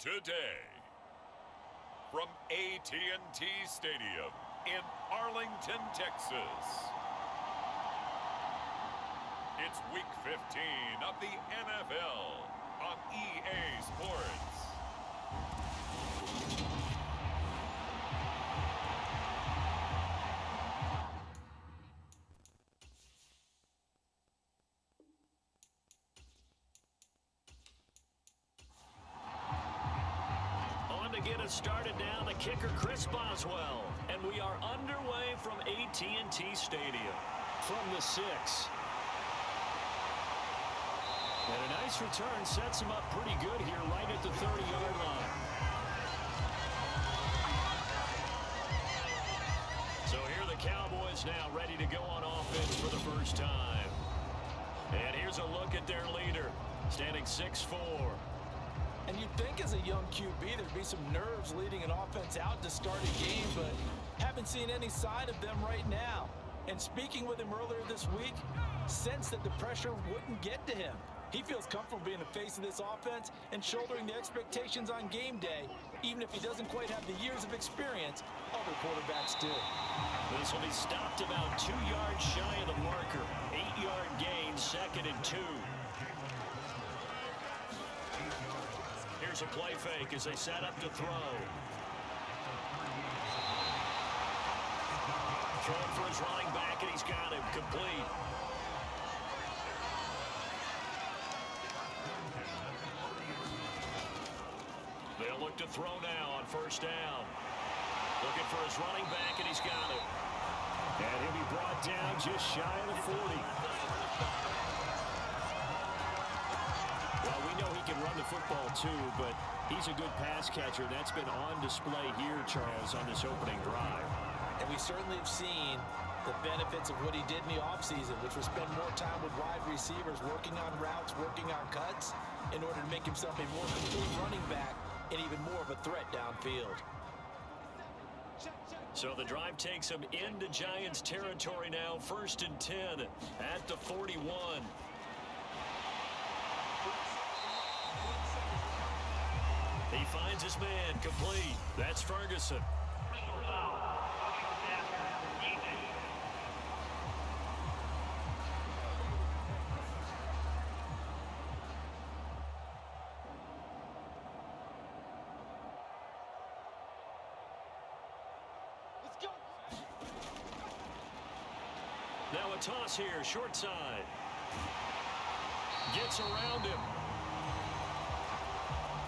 today. From AT&T Stadium in Arlington, Texas. It's Week 15 of the NFL on EA Sports. To get us started now, the kicker Chris Boswell, and we are underway from AT&T Stadium from the 6. And a nice return sets him up pretty good here right at the 30-yard line. So here are the Cowboys now ready to go on offense for the first time. And here's a look at their leader, standing 6'4". And you'd think as a young QB there'd be some nerves leading an offense out to start a game, but haven't seen any sign of them right now. And speaking with him earlier this week, sensed that the pressure wouldn't get to him. He feels comfortable being the face of this offense and shouldering the expectations on game day, even if he doesn't quite have the years of experience other quarterbacks do. This will be stopped about 2 yards shy of the marker. 8-yard gain, 2nd and 2. Here's a play fake as they set up to throw. Throwing for his running back, and he's got him complete. They'll look to throw now on first down. Looking for his running back, and he's got him. And he'll be brought down just shy of the 40. Well, we know he can run the football too, but he's a good pass catcher. That's been on display here, Charles, on this opening drive. And we certainly have seen the benefits of what he did in the offseason, which was spend more time with wide receivers, working on routes, working on cuts, in order to make himself a more complete running back and even more of a threat downfield. So the drive takes him into Giants territory now, 1st and 10 at the 41. He finds his man complete. That's Ferguson. Let's go. Now a toss here, short side. Gets around him.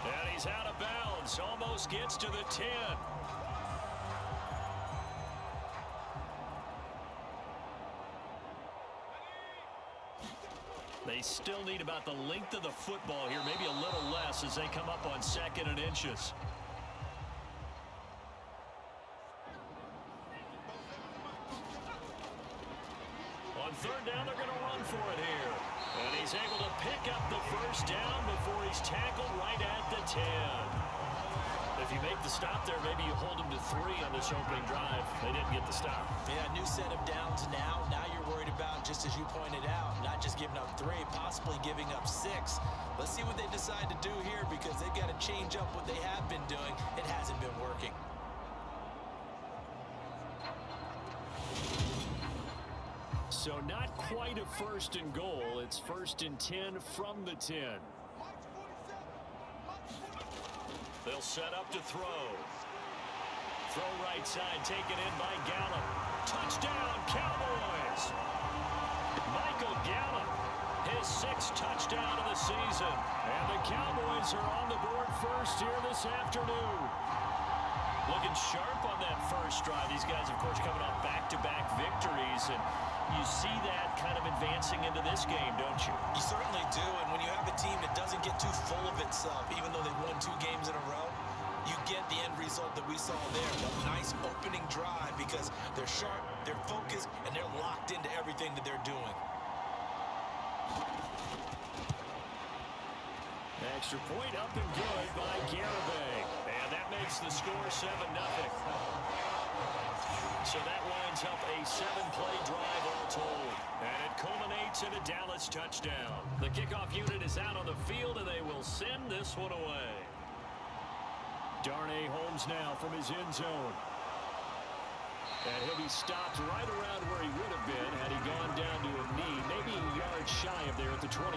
And he's out of bounds. Almost gets to the 10. They still need about the length of the football here, maybe a little less as they come up on 2nd and inches. On 3rd down, they're going to run for it here. And he's able to pick up the first down before he's tackled right at the 10. If you make the stop there, maybe you hold him to 3 on this opening drive. They didn't get the stop. Yeah, new set of downs now. Now you're worried about, just as you pointed out, not just giving up 3, possibly giving up 6. Let's see what they decide to do here because they've got to change up what they have been doing. It hasn't been working. So not quite a 1st and goal. It's 1st and 10 from the 10. They'll set up to throw. Throw right side, taken in by Gallup. Touchdown, Cowboys! Michael Gallup, his 6th touchdown of the season. And the Cowboys are on the board first here this afternoon. Looking sharp on that first drive. These guys, of course, coming off back-to-back victories, and you see that kind of advancing into this game, don't you? You certainly do, and when you have a team that doesn't get too full of itself, even though they've won 2 games in a row, you get the end result that we saw there. A nice opening drive because they're sharp, they're focused, and they're locked into everything that they're doing. Extra point up and good by Garibay. And that makes the score 7-0. So that lines up a 7-play drive all told. And it culminates in a Dallas touchdown. The kickoff unit is out on the field, and they will send this one away. Darnay Holmes now from his end zone. And he'll be stopped right around where he would have been had he gone down to a knee, maybe a yard shy of there at the 24.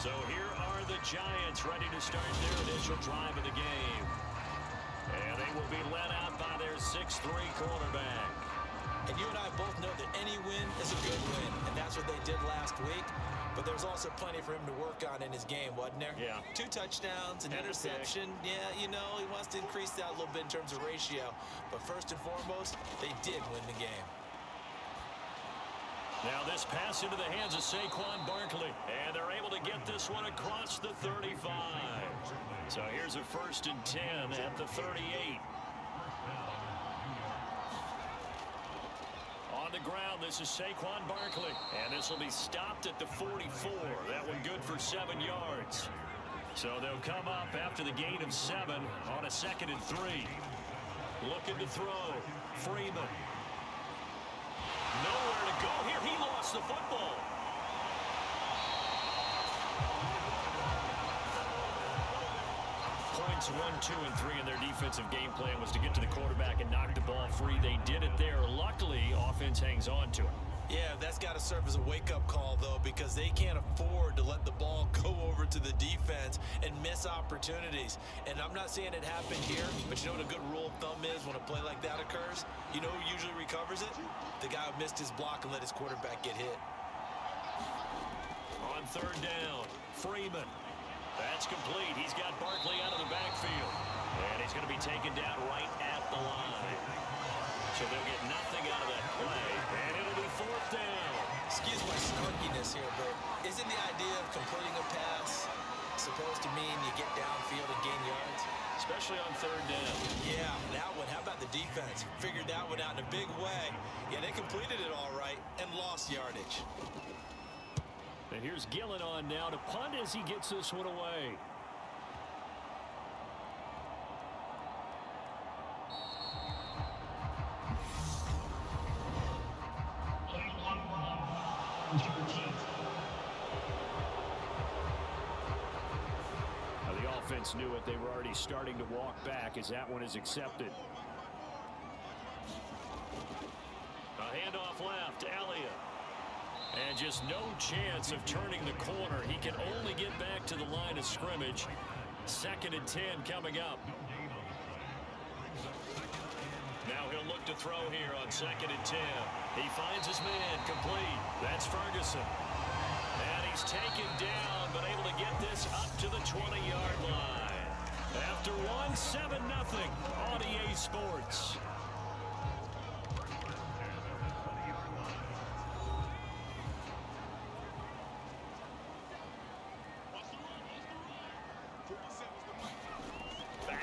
So here are the Giants ready to start their initial drive of the game. And they will be led out by their 6'3" quarterback. And you and I both know that any win is a good win, and that's what they did last week. But there's also plenty for him to work on in his game, wasn't there? Yeah. 2 touchdowns, an interception. Yeah, you know, he wants to increase that a little bit in terms of ratio. But first and foremost, they did win the game. Now this pass into the hands of Saquon Barkley. And they're able to get this one across the 35. So here's a 1st and 10 at the 38. On the ground, this is Saquon Barkley. And this will be stopped at the 44. That one good for 7 yards. So they'll come up after the gain of 7 on a 2nd and 3. Looking to throw. Freeman. Nowhere to go here. He lost the football. Points 1, 2, and 3 in their defensive game plan was to get to the quarterback and knock the ball free. They did it there. Luckily, offense hangs on to it. Yeah, that's got to serve as a wake-up call, though, because they can't afford to let the ball go over to the defense and miss opportunities. And I'm not saying it happened here, but you know what a good rule of thumb is when a play like that occurs? You know who usually recovers it? The guy who missed his block and let his quarterback get hit. On 3rd down, Freeman. That's complete. He's got Barkley out of the backfield. And he's going to be taken down right at the line. So they'll get nothing out of that play. And it'll be 4th down. Excuse my snarkiness here, but isn't the idea of completing a pass supposed to mean you get downfield and gain yards? Especially on 3rd down. Yeah, that one. How about the defense? Figured that one out in a big way. Yeah, they completed it all right and lost yardage. And here's Gillen on now to punt as he gets this one away. Now the offense knew it. They were already starting to walk back as that one is accepted. A handoff left, Elliott. And just no chance of turning the corner. He can only get back to the line of scrimmage. 2nd and 10 coming up. Now he'll look to throw here on 2nd and 10. He finds his man complete. That's Ferguson. And he's taken down, but able to get this up to the 20-yard line. After one, 7-0 on EA Sports.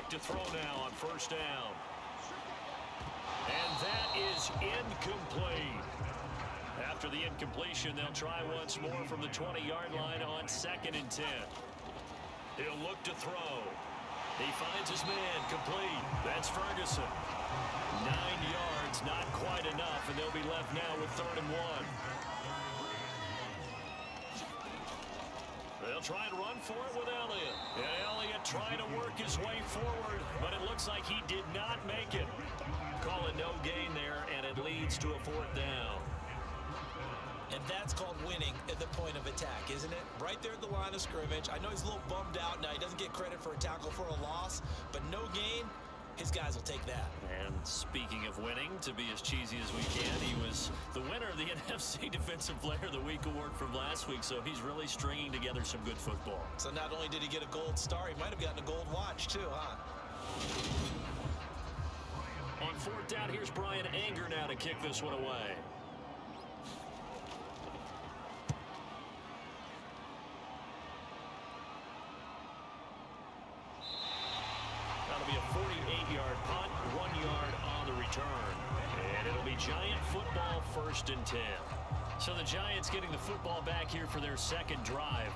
To throw now on 1st down. And that is incomplete. After the incompletion, they'll try once more from the 20-yard line on 2nd and 10. He'll look to throw. He finds his man complete. That's Ferguson. 9 yards, not quite enough, and they'll be left now with 3rd and 1. They'll try and run for it with Elliott. And Elliott trying to work his way forward, but it looks like he did not make it. Call it no gain there, and it leads to a 4th down. And that's called winning at the point of attack, isn't it? Right there at the line of scrimmage. I know he's a little bummed out now. He doesn't get credit for a tackle for a loss, but no gain, his guys will take that. And speaking of winning, to be as cheesy as we can, he was the winner of the NFC Defensive Player of the Week award from last week, so he's really stringing together some good football. So not only did he get a gold star, he might have gotten a gold watch too, huh? On 4th down, here's Brian Anger now to kick this one away. That'll be a 48-yard punt, 1 yard on the return. And it'll be Giant football, 1st and 10. So the Giants getting the football back here for their 2nd drive.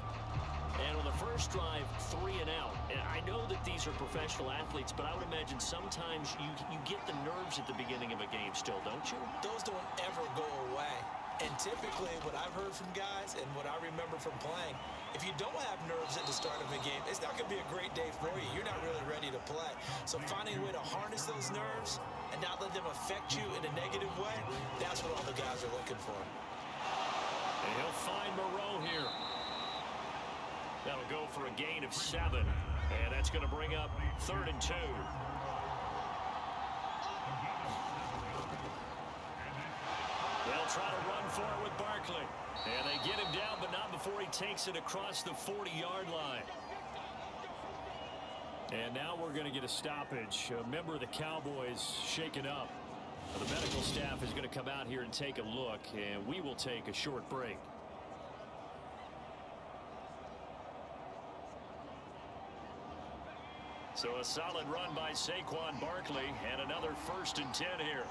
And on the first drive, 3 and out. And I know that these are professional athletes, but I would imagine sometimes you get the nerves at the beginning of a game still, don't you? Those don't ever go away. And typically, what I've heard from guys and what I remember from playing, if you don't have nerves at the start of a game, it's not going to be a great day for you. You're not really ready to play. So finding a way to harness those nerves and not let them affect you in a negative way, that's what all the guys are looking for. And he'll find Moreau here. That'll go for a gain of 7. And that's going to bring up 3rd and 2. They'll try to run for it with Barkley. And they get him down, but not before he takes it across the 40-yard line. And now we're going to get a stoppage. A member of the Cowboys shaken up. The medical staff is going to come out here and take a look, and we will take a short break. So a solid run by Saquon Barkley, and another 1st and 10 here.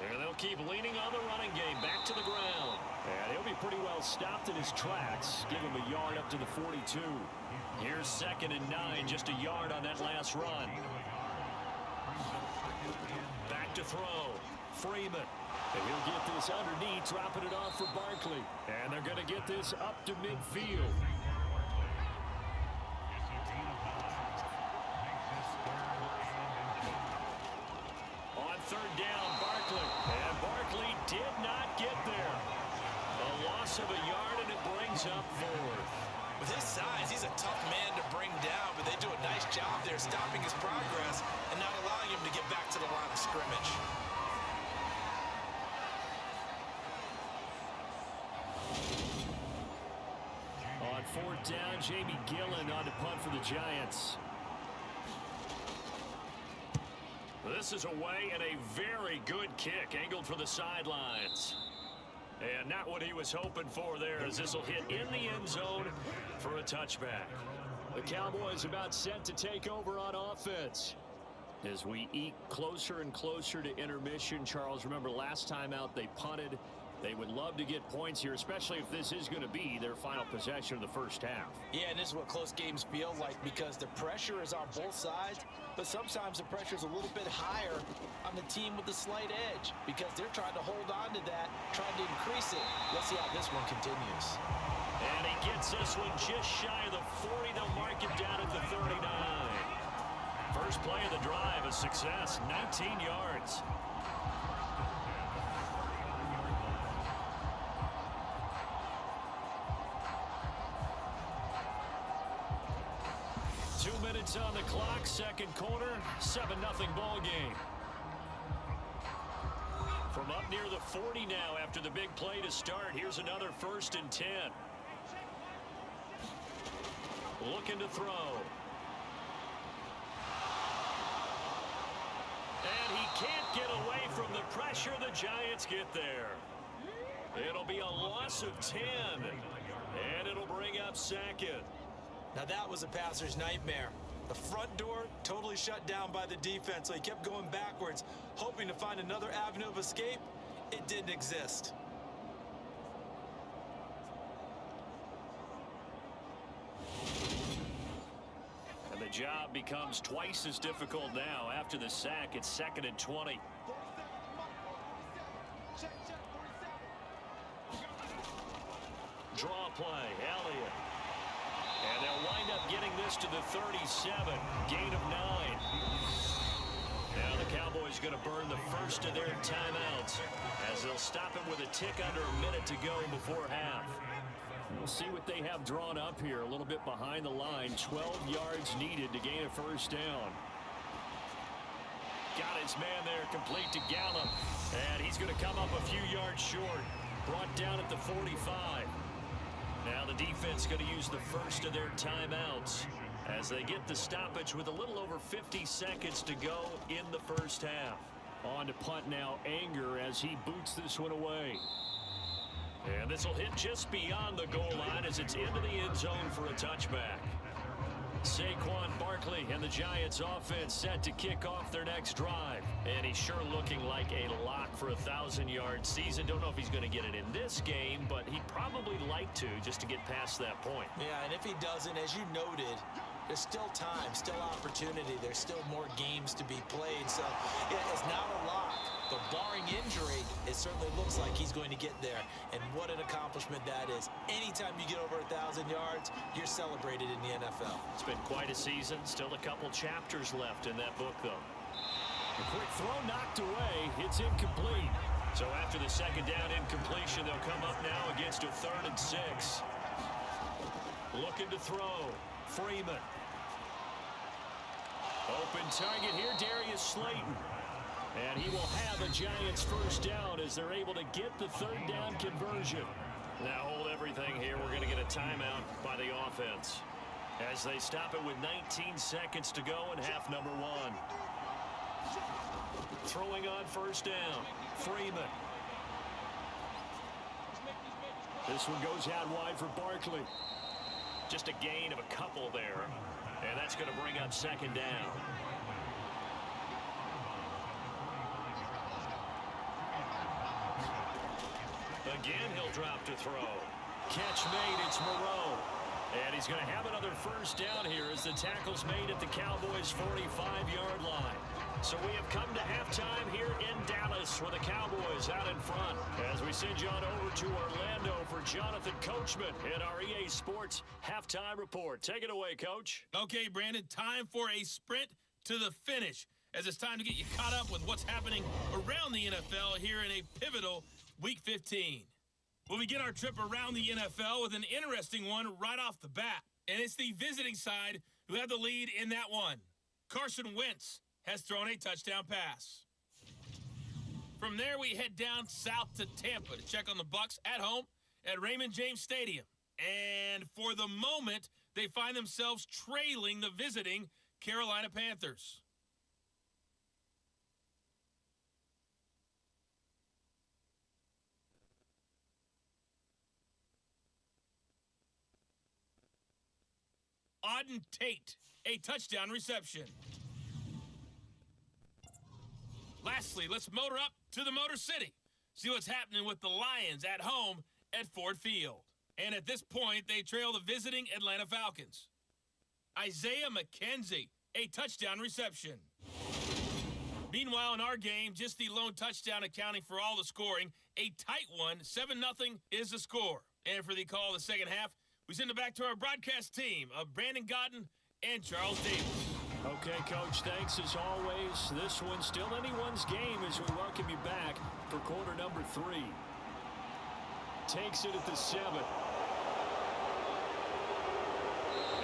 And they'll keep leaning on the running game back to the ground. And he'll be pretty well stopped in his tracks. Give him a yard up to the 42. Here's 2nd and 9, just a yard on that last run. Back to throw. Freeman. And he'll get this underneath, dropping it off for Barkley. And they're going to get this up to midfield. On 3rd down, Barkley. And Barkley did not get there. A loss of a yard, and it brings up 4th. With his size, he's a tough man to bring down, but they do a nice job there stopping his progress and not allowing him to get back to the line of scrimmage. On 4th down, Jamie Gillen on to punt for the Giants. This is away, and a very good kick angled for the sidelines. And not what he was hoping for there, as this will hit in the end zone for a touchback. The Cowboys about set to take over on offense. As we eke closer and closer to intermission, Charles, remember last time out they punted. They would love to get points here, especially if this is going to be their final possession of the first half. Yeah, and this is what close games feel like, because the pressure is on both sides, but sometimes the pressure is a little bit higher on the team with the slight edge, because they're trying to hold on to that, trying to increase it. Let's see how this one continues. And he gets this one just shy of the 40. They'll mark him down at the 39. First play of the drive, a success, 19 yards. On the clock, 2nd quarter, 7-0 ball game. From up near the 40 now after the big play to start. Here's another 1st and 10. Looking to throw. And he can't get away from the pressure. The Giants get there. It'll be a loss of 10. And it'll bring up 2nd. Now that was a passer's nightmare. The front door totally shut down by the defense, so he kept going backwards, hoping to find another avenue of escape. It didn't exist. And the job becomes twice as difficult now. After the sack, it's 2nd and 20. Draw play, Elliott. And they'll wind up getting this to the 37. Gain of 9. Now the Cowboys going to burn the first of their timeouts, as they'll stop him with a tick under a minute to go before half. We'll see what they have drawn up here. A little bit behind the line. 12 yards needed to gain a 1st down. Got his man there, complete to Gallup. And he's going to come up a few yards short. Brought down at the 45. Now the defense going to use the first of their timeouts as they get the stoppage with a little over 50 seconds to go in the first half. On to punt now, Anger, as he boots this one away. And this will hit just beyond the goal line as it's into the end zone for a touchback. Saquon Barkley and the Giants offense set to kick off their next drive. And he's sure looking like a lock for a 1,000-yard season. Don't know if he's going to get it in this game, but he'd probably like to just to get past that point. Yeah, and if he doesn't, as you noted, there's still time, still opportunity. There's still more games to be played. So, yeah, it's not a lock. But barring injury, it certainly looks like he's going to get there. And what an accomplishment that is. Anytime you get over 1,000 yards, you're celebrated in the NFL. It's been quite a season. Still a couple chapters left in that book, though. A quick throw knocked away. It's incomplete. So after the second down incompletion, they'll come up now against a 3rd and 6. Looking to throw. Freeman. Open target here, Darius Slayton. And he will have a Giants first down as they're able to get the 3rd down conversion. Now hold everything here. We're going to get a timeout by the offense as they stop it with 19 seconds to go in half number 1. Throwing on first down. Freeman. This one goes out wide for Barkley. Just a gain of a couple there. And that's going to bring up 2nd down. Again, he'll drop to throw. Catch made, it's Moreau. And he's going to have another first down here as the tackle's made at the Cowboys' 45-yard line. So we have come to halftime here in Dallas with the Cowboys out in front. As we send you on over to Orlando for Jonathan Coachman in our EA Sports Halftime Report. Take it away, Coach. Okay, Brandon, time for a sprint to the finish, as it's time to get you caught up with what's happening around the NFL here in a pivotal Week 15. We'll begin our trip around the NFL with an interesting one right off the bat, and it's the visiting side who have the lead in that one. Carson Wentz has thrown a touchdown pass. From there, we head down south to Tampa to check on the Bucs at home at Raymond James Stadium. And for the moment, they find themselves trailing the visiting Carolina Panthers. Auden Tate, a touchdown reception. Lastly, let's motor up to the Motor City. See what's happening with the Lions at home at Ford Field. And at this point, they trail the visiting Atlanta Falcons. Isaiah McKenzie, a touchdown reception. Meanwhile, in our game, just the lone touchdown accounting for all the scoring. A tight one, 7-0 is the score. And for the call of the second half, we send it back to our broadcast team of Brandon Godden and Charles Davis. Okay, Coach, thanks as always. This one's still anyone's game as we welcome you back for quarter number 3. Takes it at the 7.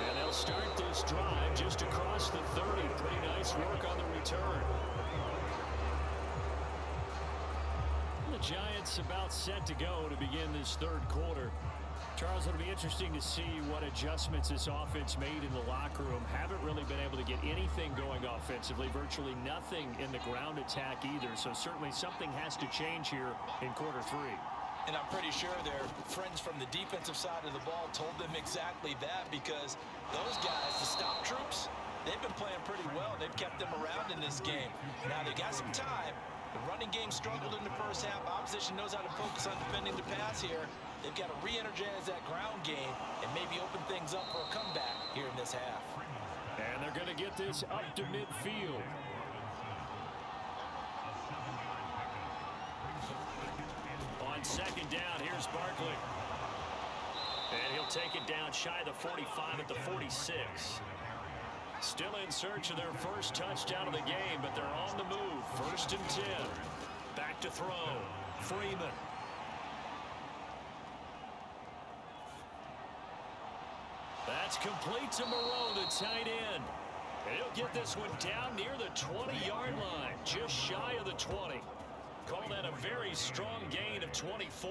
And they'll start this drive just across the 30. Pretty nice work on the return. The Giants about set to go to begin this 3rd quarter. Charles, it'll be interesting to see what adjustments this offense made in the locker room. Haven't really been able to get anything going offensively, virtually nothing in the ground attack either. So certainly something has to change here in quarter 3. And I'm pretty sure their friends from the defensive side of the ball told them exactly that, because those guys, the stop troops, they've been playing pretty well. They've kept them around in this game. Now they got some time. The running game struggled in the first half. Opposition knows how to focus on defending the pass here. They've got to re-energize that ground game and maybe open things up for a comeback here in this half. And they're going to get this up to midfield. On second down, here's Barkley. And he'll take it down shy of the 45 at the 46. Still in search of their first touchdown of the game, but they're on the move. 1st and 10. Back to throw. Freeman. That's complete to Moreau, the tight end. And he'll get this one down near the 20-yard line, just shy of the 20. Call that a very strong gain of 24.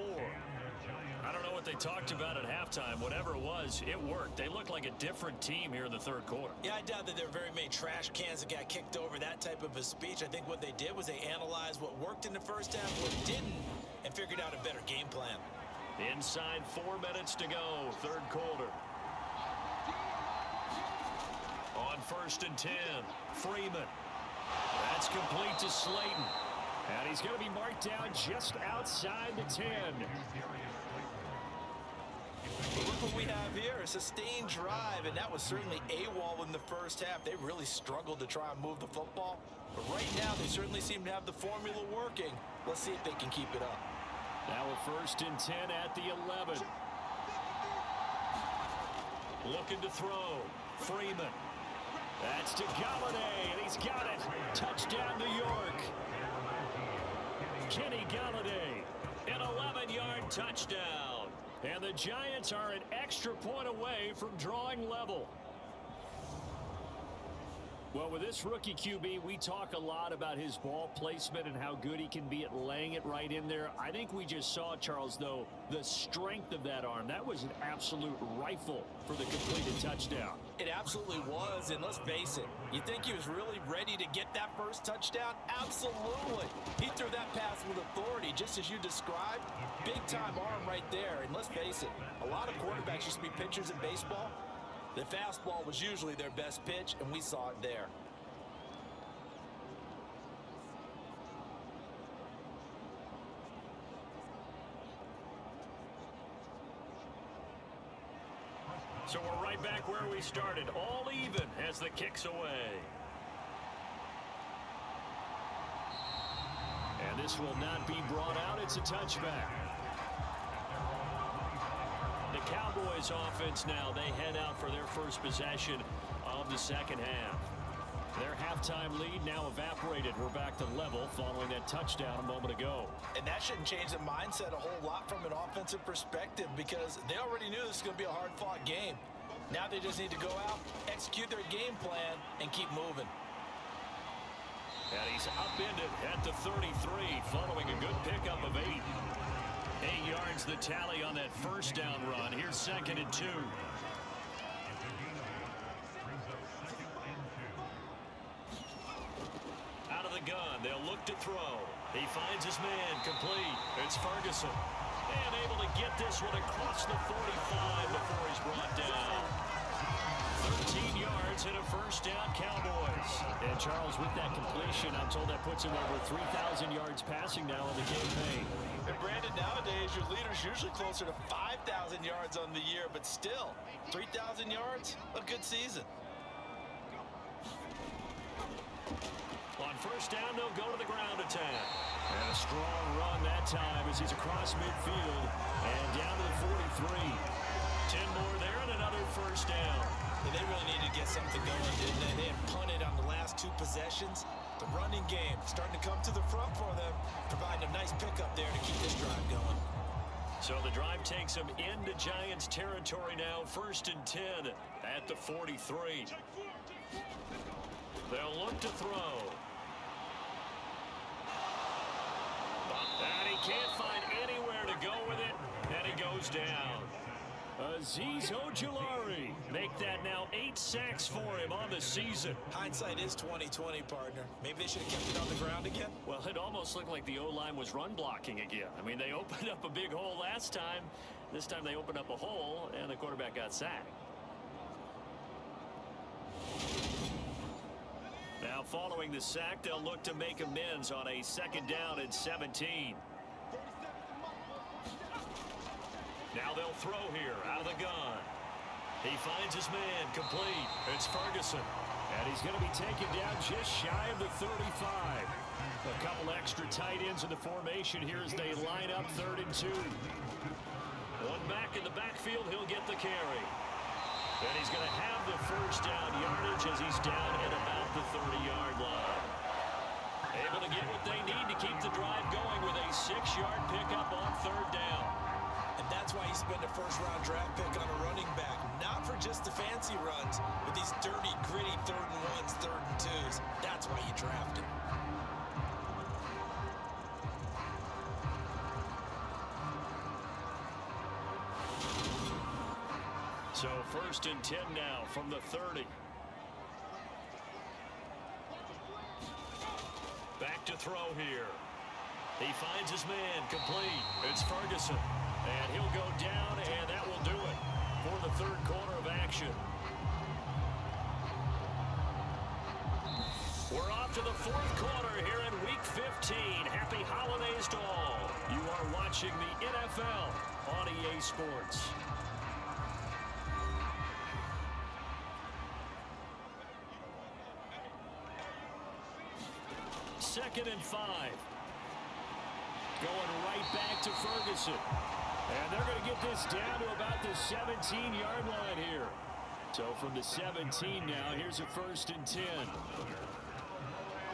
I don't know what they talked about at halftime. Whatever it was, it worked. They looked like a different team here in the 3rd quarter. Yeah, I doubt that there were very many trash cans that got kicked over, that type of a speech. I think what they did was they analyzed what worked in the first half, what didn't, and figured out a better game plan. Inside 4 minutes to go, 3rd quarter. On 1st and 10, Freeman. That's complete to Slayton. And he's going to be marked down just outside the 10. Well, look what we have here, a sustained drive, and that was certainly AWOL in the first half. They really struggled to try and move the football. But right now, they certainly seem to have the formula working. Let's see if they can keep it up. Now a 1st and 10 at the 11. Looking to throw. Freeman. That's to Galladay, and he's got it. Touchdown, New York. Kenny Galladay, an 11-yard touchdown. And the Giants are an extra point away from drawing level. Well, with this rookie QB, we talk a lot about his ball placement and how good he can be at laying it right in there. I think we just saw, Charles, though, the strength of that arm. That was an absolute rifle for the completed touchdown. It absolutely was, and let's face it, you think he was really ready to get that first touchdown? Absolutely. He threw that pass with authority, just as you described. Big-time arm right there, and let's face it, a lot of quarterbacks used to be pitchers in baseball. The fastball was usually their best pitch, and we saw it there. So we're right back where we started, all even as the kick's away. And this will not be brought out. It's a touchback. The Cowboys offense now, they head out for their first possession of the second half. Their halftime lead now evaporated. We're back to level following that touchdown a moment ago. And that shouldn't change the mindset a whole lot from an offensive perspective because they already knew this was going to be a hard-fought game. Now they just need to go out, execute their game plan, and keep moving. And he's upended at the 33 following a good pickup of 8. 8 yards the tally on that first down run. Here's 2nd and 2. Out of the gun, they'll look to throw. He finds his man, complete. It's Ferguson. And able to get this one across the 45 before he's brought down. 13 yards and a first down, Cowboys. And Charles, with that completion, I'm told that puts him over 3,000 yards passing now in the campaign. And Brandon, nowadays your leader's usually closer to 5,000 yards on the year, but still, 3,000 yards, a good season. On first down, they'll go to the ground attack. And a strong run that time as he's across midfield and down to the 43. 10 more there and another first down. Yeah, they really needed to get something going, didn't they? They had punted on the last 2 possessions. The running game starting to come to the front for them, providing a nice pickup there to keep this drive going. So the drive takes them into Giants territory now. 1st and 10 at the 43. They'll look to throw. And he can't find anywhere to go with it, and he goes down. Azeez Ojulari make that now 8 sacks for him on the season. Hindsight is 20/20, partner. Maybe they should have kept it on the ground again. Well, it almost looked like the O-line was run blocking again. I mean, they opened up a big hole last time. This time they opened up a hole, and the quarterback got sacked. Now, following the sack, they'll look to make amends on a 2nd down and 17. Now they'll throw here out of the gun. He finds his man, complete. It's Ferguson. And he's going to be taken down just shy of the 35. A couple extra tight ends in the formation here as they line up 3rd and 2. One back in the backfield, he'll get the carry. And he's going to have the first down yardage as he's down at about the 30-yard line. Able to get what they need to keep the drive going with a 6-yard pickup on 3rd down. And that's why you spend a first-round draft pick on a running back, not for just the fancy runs, but these dirty, gritty 3rd and 1s, 3rd and 2s. That's why you draft him. So 1st and 10 now from the 30. Back to throw here. He finds his man, complete. It's Ferguson. And he'll go down, and that will do it for the 3rd quarter of action. We're off to the fourth quarter here in Week 15. Happy holidays to all. You are watching the NFL on EA Sports. Second and 5. Going right back to Ferguson. And they're going to get this down to about the 17-yard line here. So from the 17 now, here's a 1st and 10.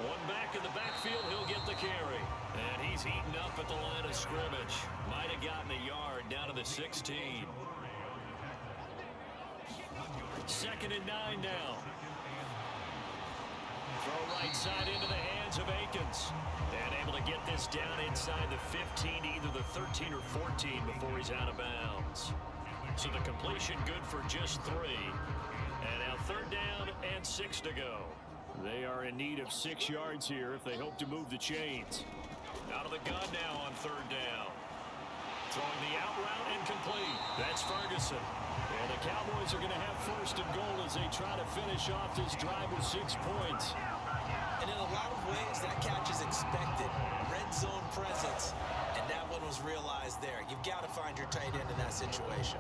One back in the backfield, he'll get the carry. And he's heating up at the line of scrimmage. Might have gotten a yard down to the 16. 2nd and 9 now. Throw right side into the hands of Akins. And able to get this down inside the 15, either the 13 or 14 before he's out of bounds. So the completion good for just 3. And now 3rd down and 6 to go. They are in need of 6 yards here if they hope to move the chains. Out of the gun now on 3rd down. Throwing the out route incomplete. That's Ferguson. And the Cowboys are going to have 1st and goal as they try to finish off this drive with 6 points. And in a lot of ways, that catch is expected. Red zone presence, and that one was realized there. You've got to find your tight end in that situation.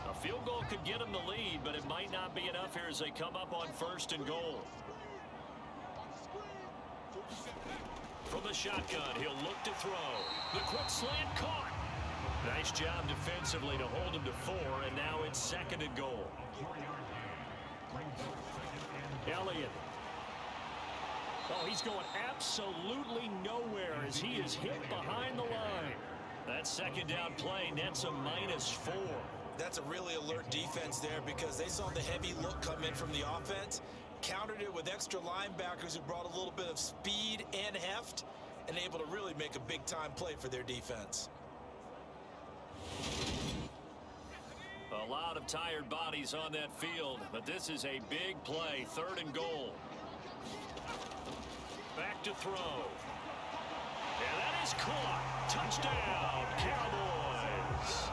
A field goal could get them the lead, but it might not be enough here as they come up on 1st and goal. From the shotgun, he'll look to throw. The quick slant caught. Nice job defensively to hold him to 4, and now it's 2nd and goal. Elliott. Oh, he's going absolutely nowhere as he is hit behind the line. That 2nd down play nets a -4. That's a really alert defense there because they saw the heavy look come in from the offense, countered it with extra linebackers who brought a little bit of speed and heft, and able to really make a big-time play for their defense. A lot of tired bodies on that field, but this is a big play. 3rd and goal. Back to throw. And that is caught. Touchdown, Cowboys.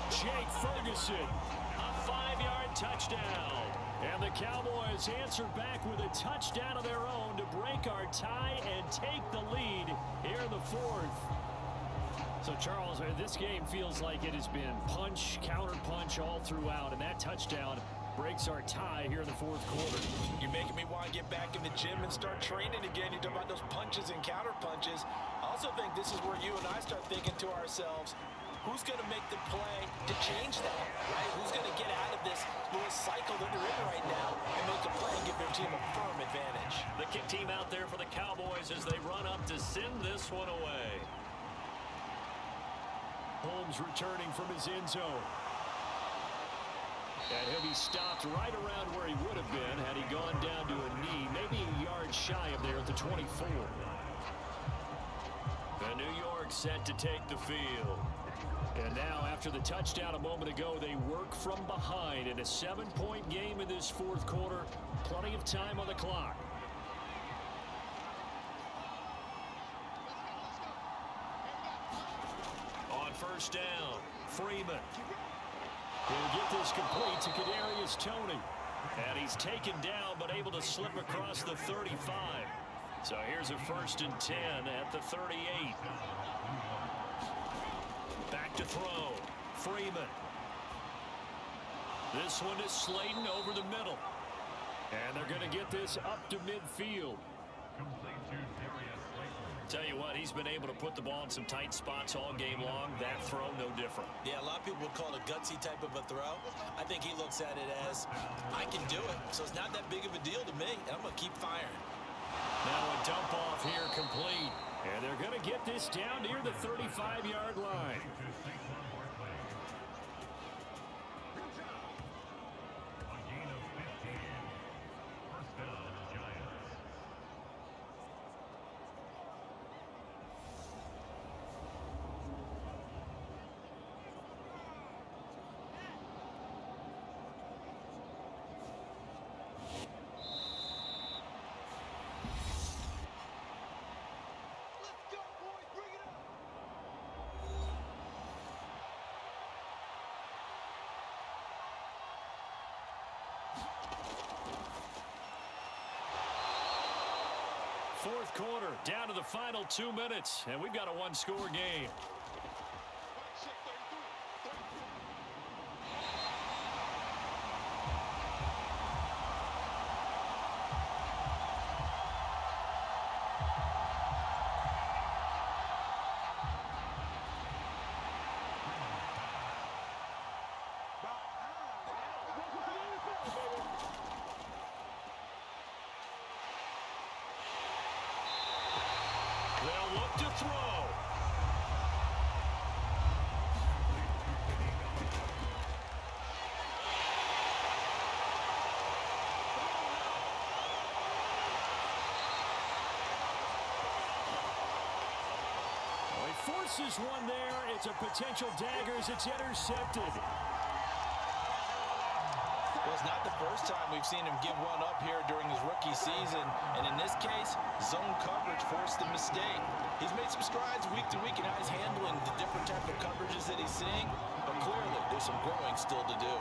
Jake Ferguson. A 5-yard touchdown. And the Cowboys answer back with a touchdown of their own to break our tie and take the lead here in the 4th. So, Charles, this game feels like it has been punch, counter-punch all throughout, and that touchdown breaks our tie here in the 4th quarter. You're making me want to get back in the gym and start training again. You talk about those punches and counter-punches. I also think this is where you and I start thinking to ourselves, who's going to make the play to change that, right? Who's going to get out of this little cycle that they're in right now and make a play and give their team a firm advantage? The kick team out there for the Cowboys as they run up to send this one away. Holmes returning from his end zone. And he'll be stopped right around where he would have been had he gone down to a knee, maybe a yard shy of there at the 24. And New York set to take the field. And now, after the touchdown a moment ago, they work from behind in a 7-point game in this 4th quarter. Plenty of time on the clock. On 1st down, Freeman. He'll get this complete to Kadarius Toney. And he's taken down but able to slip across the 35. So here's a 1st and 10 at the 38. Back to throw. Freeman. This one is Slayton over the middle. And they're going to get this up to midfield. Tell you what, he's been able to put the ball in some tight spots all game long. That throw, no different. Yeah, a lot of people would call it a gutsy type of a throw. I think he looks at it as, I can do it, so it's not that big of a deal to me, and I'm going to keep firing. Now a dump off here complete. And they're going to get this down near the 35-yard line. Fourth quarter, down to the final 2 minutes, and we've got a one-score game. They'll look to throw. Well, he forces one there. It's a potential dagger as it's intercepted. Well, it's not the first time we've seen him give one up here during his rookie season. And in this case, zone coverage forced the mistake. He's made some strides week to week in how he's handling the different type of coverages that he's seeing. But clearly, there's some growing still to do.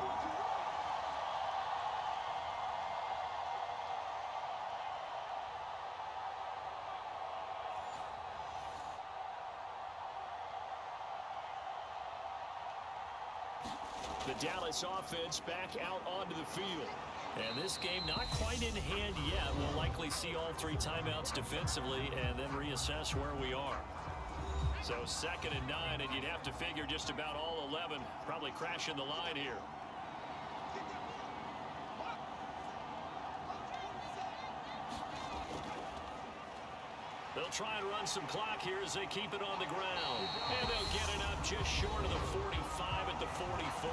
The Dallas offense back out onto the field. And this game not quite in hand yet. We'll likely see all 3 timeouts defensively and then reassess where we are. So 2nd and 9, and you'd have to figure just about all 11 probably crashing the line here. They'll try and run some clock here as they keep it on the ground. And they'll get it up just short of the 45 at the 44.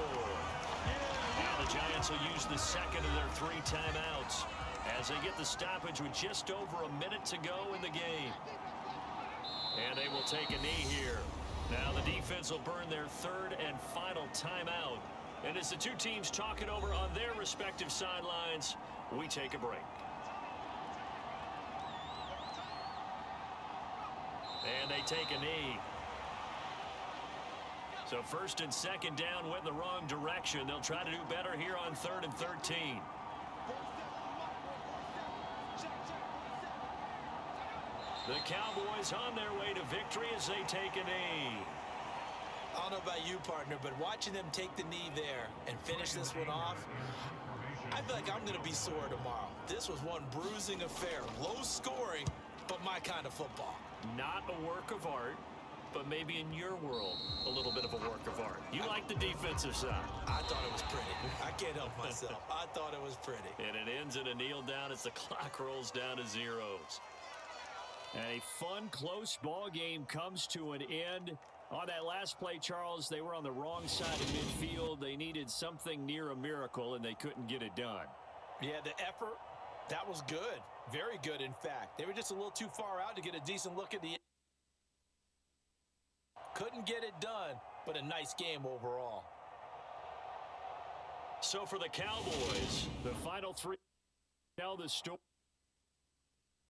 Now the Giants will use the second of their 3 timeouts as they get the stoppage with just over a minute to go in the game. And they will take a knee here. Now the defense will burn their 3rd and final timeout. And as the 2 teams talk it over on their respective sidelines, we take a break. And they take a knee. So 1st and 2nd down went in the wrong direction. They'll try to do better here on 3rd and 13. The Cowboys on their way to victory as they take a knee. I don't know about you, partner, but watching them take the knee there and finish this one off, I feel like I'm going to be sore tomorrow. This was one bruising affair. Low scoring, but my kind of football. Not a work of art, but maybe in your world, a little bit of a work of art. You like the defensive side. I thought it was pretty. I can't help myself. I thought it was pretty. And it ends in a kneel down as the clock rolls down to zeros. And a fun, close ball game comes to an end. On that last play, Charles, they were on the wrong side of midfield. They needed something near a miracle, and they couldn't get it done. Yeah, the effort, that was good. Very good, in fact. They were just a little too far out to get a decent look at the... Couldn't get it done, but a nice game overall. So for the Cowboys, the final 3 tell the story.